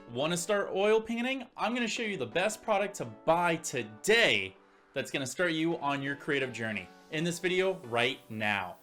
Want to start oil painting? I'm going to show you the best product to buy today that's going to start you on your creative journey in this video right now.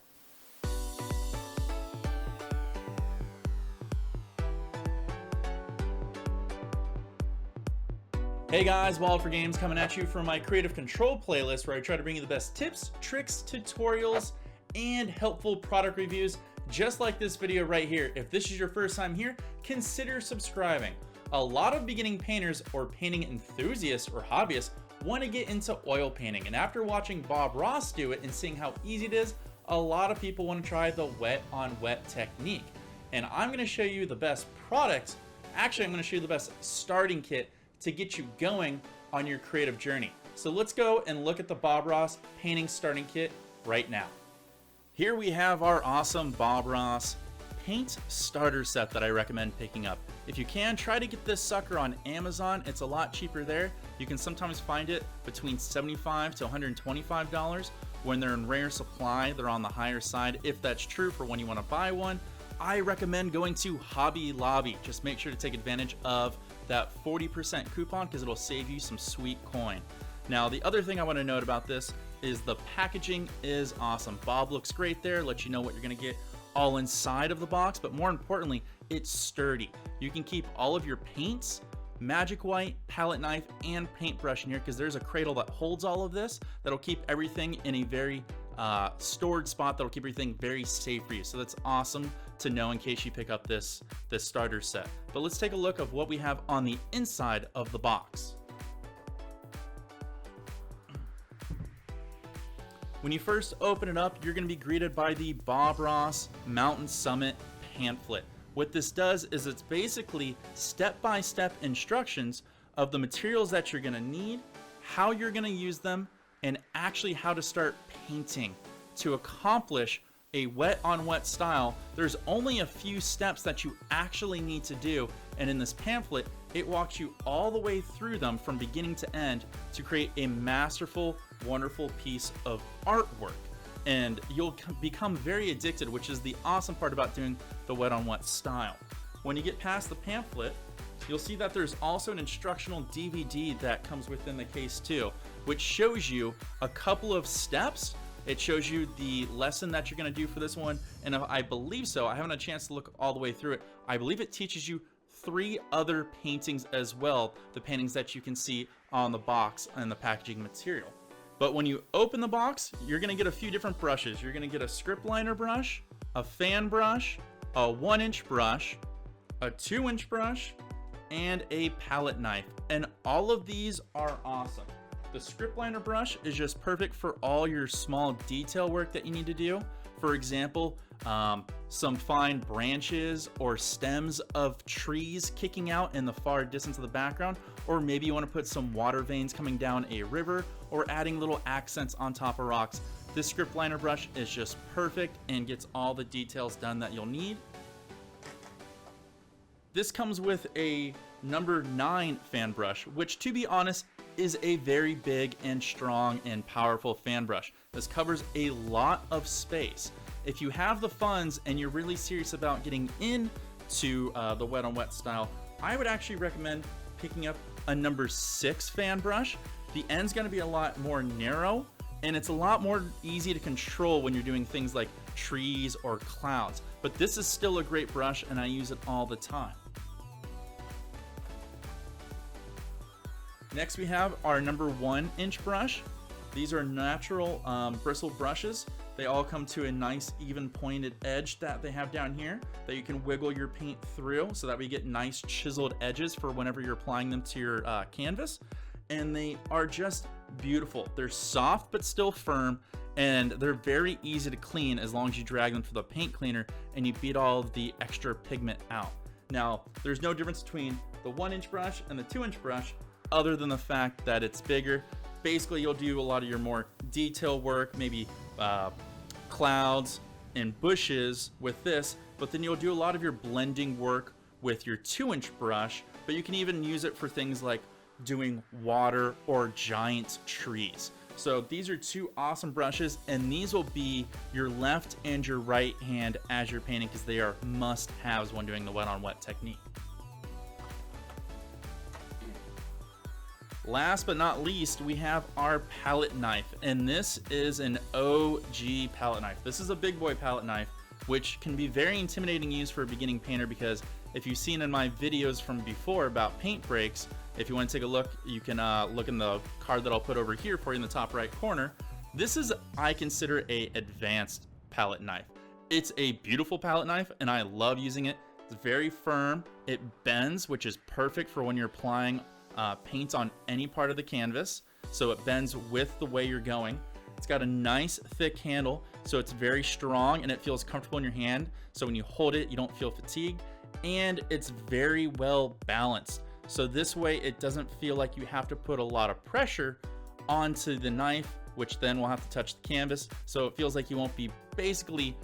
Hey guys, Wild for Games coming at you from my creative control playlist where I try to bring you the best tips, tricks, tutorials, and helpful product reviews just like this video right here. If this is your first time here, consider subscribing. A lot of beginning painters or painting enthusiasts or hobbyists want to get into oil painting, and after watching Bob Ross do it and seeing how easy it is, a lot of people want to try the wet on wet technique. And I'm going to show you the best product. Actually, I'm going to show you the best starting kit to get you going on your creative journey. So let's go and look at the Bob Ross painting starting kit right now. Here we have our awesome Bob Ross paint starter set that I recommend picking up. If you can, try to get this sucker on Amazon. It's a lot cheaper there. You can sometimes find it between $75 to $125. When they're in rare supply, they're on the higher side. If that's true for when you want to buy one, I recommend going to Hobby Lobby. Just make sure to take advantage of that 40% coupon because it'll save you some sweet coin. Now, the other thing I want to note about this is the packaging is awesome. Bob looks great there, lets you know what you're going to get all inside of the box, but more importantly, it's sturdy. You can keep all of your paints, magic white, palette knife, and paintbrush in here because there's a cradle that holds all of this that'll keep everything in a very stored spot that'll keep everything very safe for you. So that's awesome to know in case you pick up this starter set. But let's take a look of what we have on the inside of the box. When you first open it up, you're going to be greeted by the Bob Ross Mountain Summit pamphlet. What this does is it's basically step-by-step instructions of the materials that you're going to need, how you're going to use them, and actually how to start painting. To accomplish a wet on wet style, there's only a few steps that you actually need to do, and in this pamphlet it walks you all the way through them from beginning to end to create a masterful, wonderful piece of artwork. And you'll become very addicted, which is the awesome part about doing the wet on wet style. When you get past the pamphlet, you'll see that there's also an instructional DVD that comes within the case too, which shows you a couple of steps. It shows you the lesson that you're going to do for this one, and I believe so. I haven't had a chance to look all the way through it. I believe it teaches you 3 other paintings as well, the paintings that you can see on the box and the packaging material. But when you open the box, you're going to get a few different brushes. You're going to get a script liner brush, a fan brush, a 1-inch brush, a 2-inch brush, and a palette knife. And all of these are awesome. The script liner brush is just perfect for all your small detail work that you need to do. For example, some fine branches or stems of trees kicking out in the far distance of the background, or maybe you want to put some water veins coming down a river or adding little accents on top of rocks. This script liner brush is just perfect and gets all the details done that you'll need. This comes with a number 9 fan brush, which, to be honest, is a very big and strong and powerful fan brush. This covers a lot of space. If you have the funds and you're really serious about getting into the wet on wet style, I would actually recommend picking up a number 6 fan brush. The end's going to be a lot more narrow, and it's a lot more easy to control when you're doing things like trees or clouds. But this is still a great brush, and I use it all the time. Next we have our number 1-inch brush. These are natural bristle brushes. They all come to a nice even pointed edge that they have down here that you can wiggle your paint through so that we get nice chiseled edges for whenever you're applying them to your canvas. And they are just beautiful. They're soft but still firm, and they're very easy to clean as long as you drag them through the paint cleaner and you beat all of the extra pigment out. Now, there's no difference between the 1-inch brush and the 2-inch brush other than the fact that it's bigger. Basically, you'll do a lot of your more detail work, maybe clouds and bushes with this, but then you'll do a lot of your blending work with your 2-inch brush, but you can even use it for things like doing water or giant trees. So these are 2 awesome brushes, and these will be your left and your right hand as you're painting because they are must-haves when doing the wet on wet technique. Last but not least, we have our palette knife, and this is an OG palette knife. This is a big boy palette knife, which can be very intimidating to use for a beginning painter, because if you've seen in my videos from before about paint breaks, if you want to take a look, you can look in the card that I'll put over here for you in the top right corner. This is, I consider, a advanced palette knife. It's a beautiful palette knife, and I love using it. It's very firm. It bends, which is perfect for when you're applying paint on any part of the canvas, so it bends with the way you're going. It's got a nice thick handle, so it's very strong and it feels comfortable in your hand, so when you hold it you don't feel fatigued, and it's very well balanced, so this way it doesn't feel like you have to put a lot of pressure onto the knife, which then will have to touch the canvas, so it feels like you won't be basically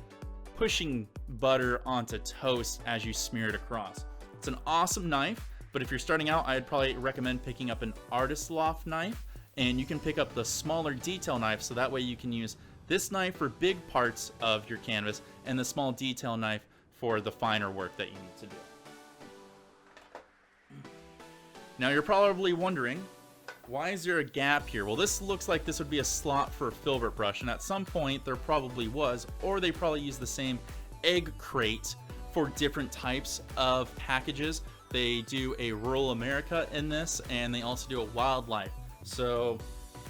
pushing butter onto toast as you smear it across. It's an awesome knife. But if you're starting out, I'd probably recommend picking up an artist loft knife, and you can pick up the smaller detail knife, so that way you can use this knife for big parts of your canvas and the small detail knife for the finer work that you need to do. Now you're probably wondering, why is there a gap here? Well, this looks like this would be a slot for a filbert brush, and at some point there probably was, or they probably used the same egg crate for different types of packages. They do a rural America in this, and they also do a wildlife. So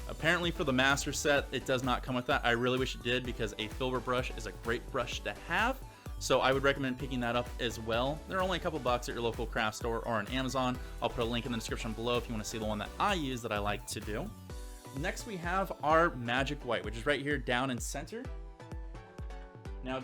apparently for the master set, it does not come with that. I really wish it did, because a filbert brush is a great brush to have. So I would recommend picking that up as well. They're only a couple bucks at your local craft store or on Amazon. I'll put a link in the description below if you want to see the one that I use that I like to do. Next we have our magic white, which is right here down in center. Now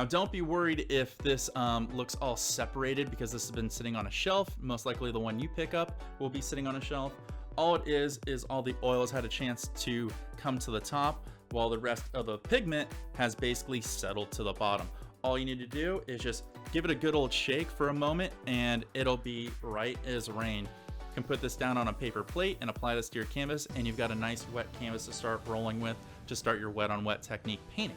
don't be worried if this looks all separated, because this has been sitting on a shelf. Most likely the one you pick up will be sitting on a shelf. All it is all the oils had a chance to come to the top, while the rest of the pigment has basically settled to the bottom. All you need to do is just give it a good old shake for a moment, and it'll be right as rain. You can put this down on a paper plate and apply this to your canvas, and you've got a nice wet canvas to start rolling with to start your wet on wet technique painting.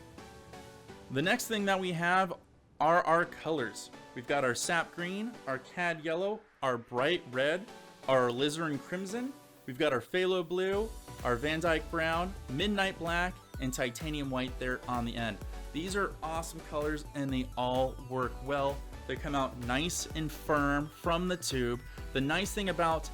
The next thing that we have are our colors. We've got our sap green, our cad yellow, our bright red, our alizarin crimson. We've got our phthalo blue, our Van Dyke brown, midnight black, and titanium white there on the end. These are awesome colors, and they all work well. They come out nice and firm from the tube. The nice thing about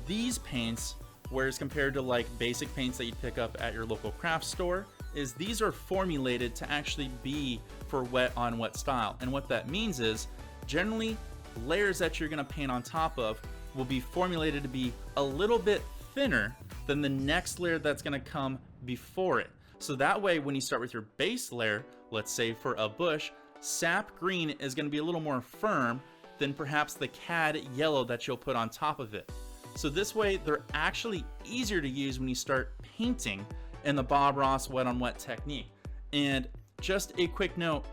these paints, whereas compared to like basic paints that you pick up at your local craft store, is these are formulated to actually be for wet on wet style. And what that means is generally layers that you're going to paint on top of will be formulated to be a little bit thinner than the next layer that's going to come before it. So that way when you start with your base layer, let's say for a bush, sap green is going to be a little more firm than perhaps the cad yellow that you'll put on top of it. So this way they're actually easier to use when you start painting in the Bob Ross wet on wet technique. And just a quick note,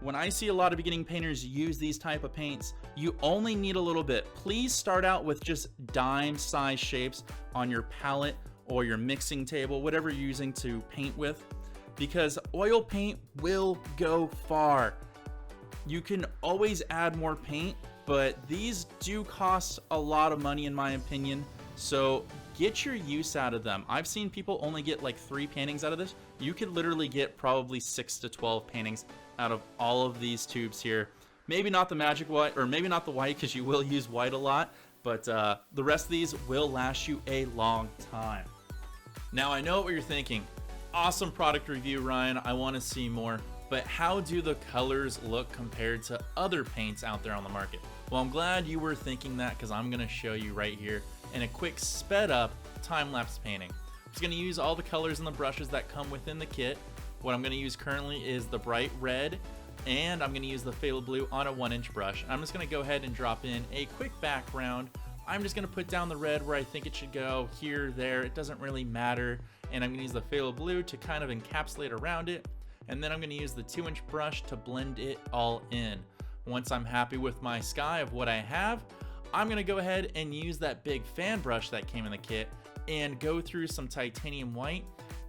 when I see a lot of beginning painters use these type of paints, you only need a little bit. Please start out with just dime size shapes on your palette or your mixing table, whatever you're using to paint with, because oil paint will go far. You can always add more paint, but these do cost a lot of money in my opinion, so get your use out of them. I've seen people only get like 3 paintings out of this. You could literally get probably 6 to 12 paintings out of all of these tubes here. Maybe not the magic white, or maybe not the white, because you will use white a lot, but the rest of these will last you a long time. Now I know what you're thinking. Awesome product review, Ryan. I want to see more. But how do the colors look compared to other paints out there on the market? Well, I'm glad you were thinking that, because I'm going to show you right here in a quick sped up time-lapse painting. I'm just going to use all the colors and the brushes that come within the kit. What I'm going to use currently is the bright red, and I'm going to use the phthalo blue on a 1-inch brush. I'm just going to go ahead and drop in a quick background. I'm just going to put down the red where I think it should go, here, there, it doesn't really matter. And I'm going to use the phthalo blue to kind of encapsulate around it. And then I'm going to use the 2-inch brush to blend it all in. Once I'm happy with my sky of what I have, I'm going to go ahead and use that big fan brush that came in the kit and go through some titanium white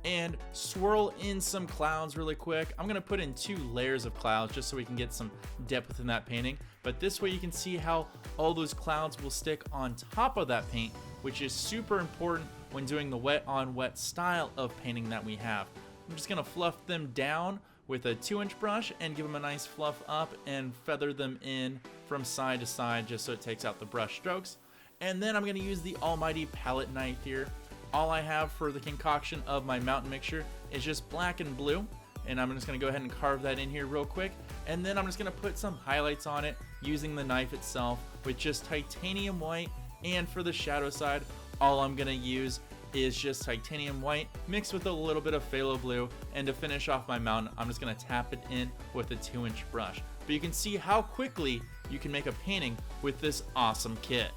and swirl in some clouds really quick. I'm gonna put in 2 layers of clouds just so we can get some depth within that painting. But this way you can see how all those clouds will stick on top of that paint, which is super important when doing the wet on wet style of painting that we have. I'm just gonna fluff them down with a 2-inch brush and give them a nice fluff up and feather them in from side to side just so it takes out the brush strokes. And then I'm gonna use the almighty palette knife here. All I have for the concoction of my mountain mixture is just black and blue, and I'm just gonna go ahead and carve that in here real quick. And then I'm just gonna put some highlights on it using the knife itself with just titanium white. And for the shadow side, all I'm gonna use is just titanium white mixed with a little bit of phthalo blue. And to finish off my mountain, I'm just gonna tap it in with a 2-inch brush. But you can see how quickly you can make a painting with this awesome kit.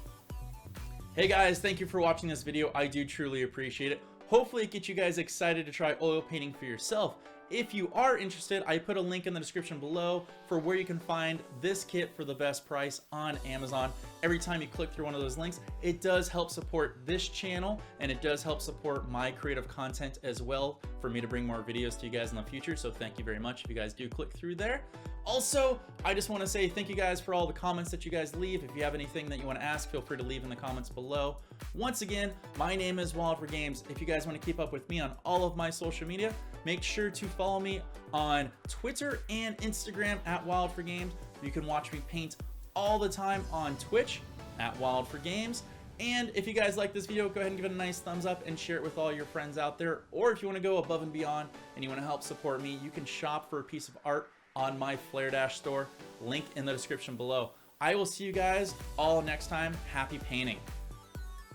Hey guys, thank you for watching this video. I do truly appreciate it. Hopefully it gets you guys excited to try oil painting for yourself. If you are interested, I put a link in the description below for where you can find this kit for the best price on Amazon. Every time you click through one of those links, it does help support this channel, and it does help support my creative content as well for me to bring more videos to you guys in the future. So thank you very much if you guys do click through there. Also, I just want to say thank you guys for all the comments that you guys leave. If you have anything that you want to ask, feel free to leave in the comments below. Once again, my name is Wild for Games. If you guys want to keep up with me on all of my social media, make sure to follow me on Twitter and Instagram at Wild for Games. You can watch me paint all the time on Twitch at Wild for Games. And if you guys like this video, go ahead and give it a nice thumbs up and share it with all your friends out there. Or if you want to go above and beyond and you want to help support me, you can shop for a piece of art on my Flare Dash store, link in the description below. I will see you guys all next time. Happy painting.